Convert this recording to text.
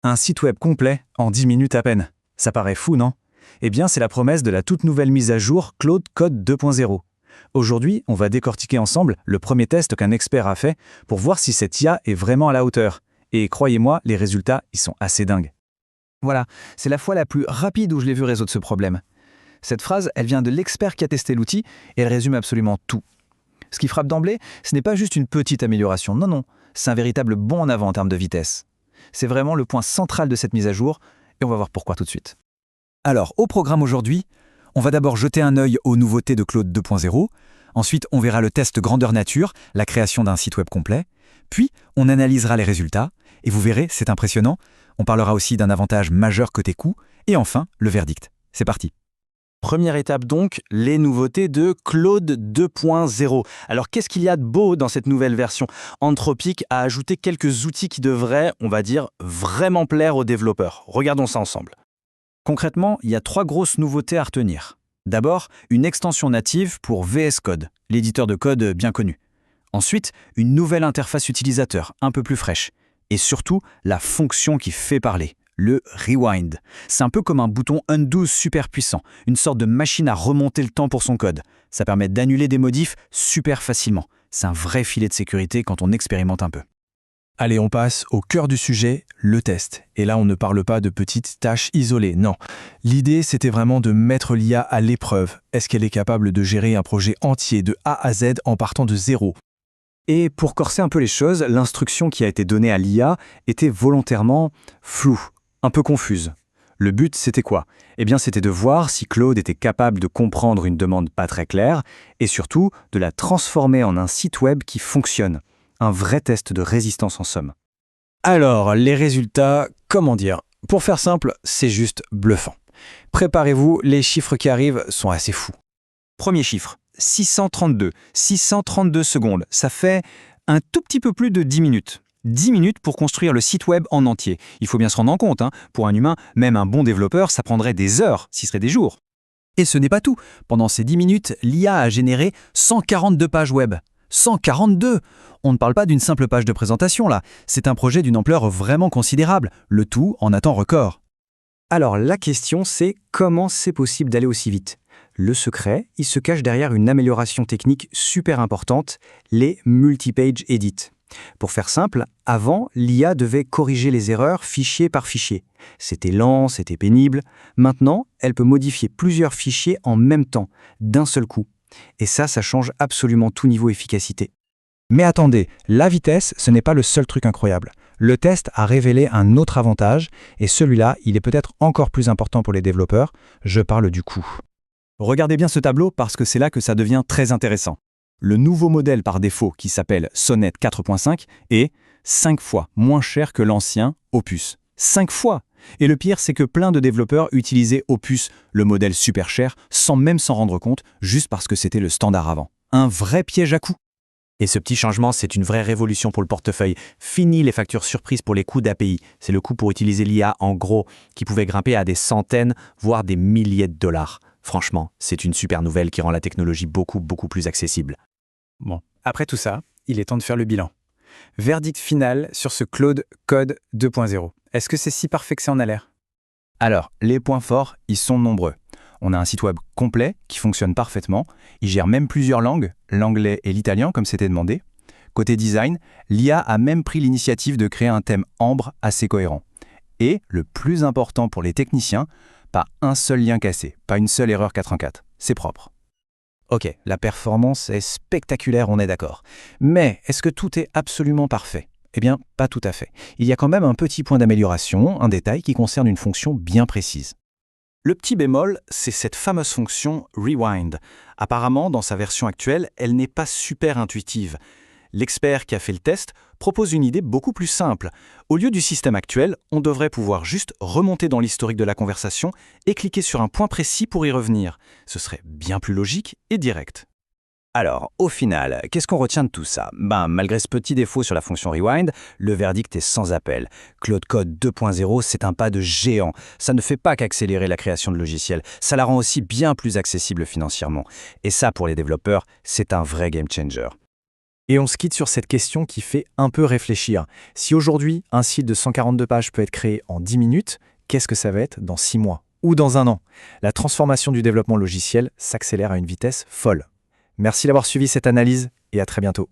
Un site web complet en 10 minutes à peine. Ça paraît fou, non? Eh bien, c'est la promesse de la toute nouvelle mise à jour Claude Code 2.0. Aujourd'hui, on va décortiquer ensemble le premier test qu'un expert a fait pour voir si cette IA est vraiment à la hauteur. Et croyez-moi, les résultats, ils sont assez dingues. Voilà, c'est la fois la plus rapide où je l'ai vu résoudre ce problème. Cette phrase, elle vient de l'expert qui a testé l'outil et elle résume absolument tout. Ce qui frappe d'emblée, ce n'est pas juste une petite amélioration, non, c'est un véritable bond en avant en termes de vitesse. C'est vraiment le point central de cette mise à jour et on va voir pourquoi tout de suite. Alors, au programme aujourd'hui, on va d'abord jeter un œil aux nouveautés de Claude 2.0, ensuite on verra le test grandeur nature, la création d'un site web complet, puis on analysera les résultats, et vous verrez, c'est impressionnant, on parlera aussi d'un avantage majeur côté coût, et enfin, le verdict. C'est parti. Première étape donc, les nouveautés de Claude 2.0. Alors qu'est-ce qu'il y a de beau dans cette nouvelle version? Anthropic a ajouté quelques outils qui devraient, on va dire, vraiment plaire aux développeurs. Regardons ça ensemble. Concrètement, il y a 3 grosses nouveautés à retenir. D'abord, une extension native pour VS Code, l'éditeur de code bien connu. Ensuite, une nouvelle interface utilisateur, un peu plus fraîche. Et surtout, la fonction qui fait parler, le Rewind. C'est un peu comme un bouton Undo super puissant, une sorte de machine à remonter le temps pour son code. Ça permet d'annuler des modifs super facilement. C'est un vrai filet de sécurité quand on expérimente un peu. Allez, on passe au cœur du sujet, le test. Et là, on ne parle pas de petites tâches isolées, non. L'idée, c'était vraiment de mettre l'IA à l'épreuve. Est-ce qu'elle est capable de gérer un projet entier de A à Z en partant de zéro? Et pour corser un peu les choses, l'instruction qui a été donnée à l'IA était volontairement floue, un peu confuse. Le but, c'était quoi? Eh bien, c'était de voir si Claude était capable de comprendre une demande pas très claire et surtout de la transformer en un site web qui fonctionne. Un vrai test de résistance en somme. Alors, les résultats, comment dire? Pour faire simple, c'est juste bluffant. Préparez-vous, les chiffres qui arrivent sont assez fous. Premier chiffre, 632 secondes. Ça fait un tout petit peu plus de 10 minutes. 10 minutes pour construire le site web en entier. Il faut bien se rendre en compte, pour un humain, même un bon développeur, ça prendrait des heures, si ce serait des jours. Et ce n'est pas tout. Pendant ces 10 minutes, l'IA a généré 142 pages web. 142! On ne parle pas d'une simple page de présentation là, c'est un projet d'une ampleur vraiment considérable, le tout en un temps record. Alors la question c'est comment c'est possible d'aller aussi vite? Le secret, il se cache derrière une amélioration technique super importante, les multi-page edits. Pour faire simple, avant, l'IA devait corriger les erreurs fichier par fichier. C'était lent, c'était pénible. Maintenant, elle peut modifier plusieurs fichiers en même temps, d'un seul coup. Et ça change absolument tout niveau efficacité. Mais attendez, la vitesse, ce n'est pas le seul truc incroyable. Le test a révélé un autre avantage, et celui-là, il est peut-être encore plus important pour les développeurs. Je parle du coût. Regardez bien ce tableau parce que c'est là que ça devient très intéressant. Le nouveau modèle par défaut qui s'appelle Sonnet 4.5 est 5 fois moins cher que l'ancien Opus. 5 fois! Et le pire, c'est que plein de développeurs utilisaient Opus, le modèle super cher, sans même s'en rendre compte, juste parce que c'était le standard avant. Un vrai piège à coût. Et ce petit changement, c'est une vraie révolution pour le portefeuille. Fini les factures surprises pour les coûts d'API. C'est le coût pour utiliser l'IA en gros, qui pouvait grimper à des centaines, voire des milliers de dollars. Franchement, c'est une super nouvelle qui rend la technologie beaucoup plus accessible. Bon, après tout ça, il est temps de faire le bilan. Verdict final sur ce Claude Code 2.0. Est-ce que c'est si parfait que ça en a l'air? Alors, les points forts, ils sont nombreux. On a un site web complet qui fonctionne parfaitement. Il gère même plusieurs langues, l'anglais et l'italien comme c'était demandé. Côté design, l'IA a même pris l'initiative de créer un thème ambre assez cohérent. Et, le plus important pour les techniciens, pas un seul lien cassé, pas une seule erreur 4 en 4. C'est propre. Ok, la performance est spectaculaire, on est d'accord. Mais est-ce que tout est absolument parfait? Eh bien, pas tout à fait. Il y a quand même un petit point d'amélioration, un détail qui concerne une fonction bien précise. Le petit bémol, c'est cette fameuse fonction Rewind. Apparemment, dans sa version actuelle, elle n'est pas super intuitive. L'expert qui a fait le test propose une idée beaucoup plus simple. Au lieu du système actuel, on devrait pouvoir juste remonter dans l'historique de la conversation et cliquer sur un point précis pour y revenir. Ce serait bien plus logique et direct. Alors, au final, qu'est-ce qu'on retient de tout ça? Malgré ce petit défaut sur la fonction Rewind, le verdict est sans appel. Claude Code 2.0, c'est un pas de géant. Ça ne fait pas qu'accélérer la création de logiciels, ça la rend aussi bien plus accessible financièrement. Et ça, pour les développeurs, c'est un vrai game changer. Et on se quitte sur cette question qui fait un peu réfléchir. Si aujourd'hui, un site de 142 pages peut être créé en 10 minutes, qu'est-ce que ça va être dans 6 mois ou dans 1 an? La transformation du développement logiciel s'accélère à une vitesse folle. Merci d'avoir suivi cette analyse et à très bientôt.